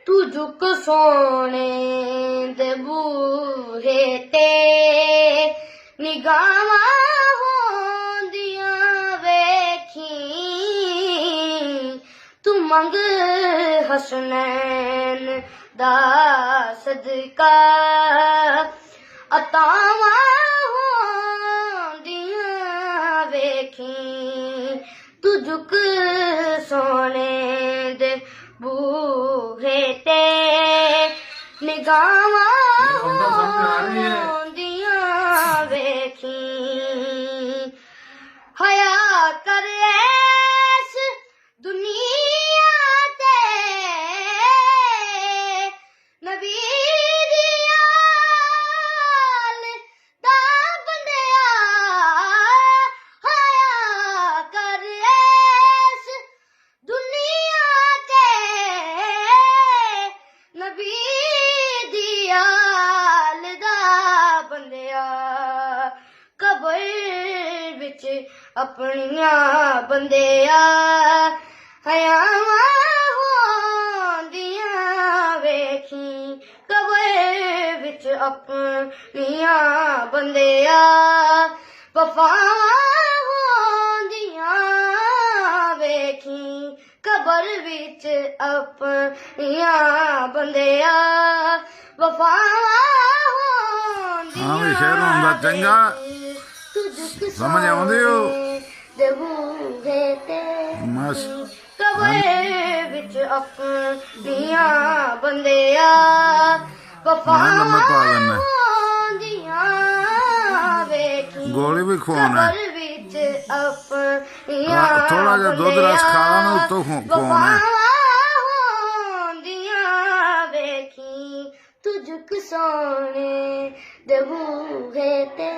तुझुक सोने दे बूहे ते निगाहां होंदियां वेखी तू मंग हसनैन दा सदका अतावां होंदियां वेखी तुझुक सोने दे बूहे ते निगाहां होंदियां वेखी हया कर ऐस दुनिया ते नबी दी आल दा बंदिया हया कर ऐस दुनिया ते नबी दी आल दा बंदिया कबर विच अपनियां बंदिया हयावां होंदियां वेखी कबर विच अपनियां बंदिया वफावां होंदियां वेखी कबर विच अपनियां बंदिया वफावां हाँ भी शहर ਹੁੰਦਾ ਚੰਗਾ ਸਮਝ ਆਉਂਦੀ ਹੋ ਮਸ ਕਬਰ ਵਿੱਚ ਆਪਣੀਆਂ ਬੰਦਿਆ ਵਫਾਵਾਂ ਹੁੰਦੀਆਂ ਵੇਖੀ ਗੋਲੀ ਵੀ ਖਵਾਉਣਾ ਕਬਰ ਵਿੱਚ ਆਪਣੀਆਂ ਥੋੜਾ ਜਿਹਾ ਦੁੱਧ ਰਸ ਖਾਣਾ ਨਾ ਉੱਤੋਂ ਖਵਾਉਣਾ ਹੁੰਦੀਆਂ ਵੇਖੀ ਤੁਝਕ ਸੋਹਣੇ ਦੇ ਬੂਹੇ ਤੇ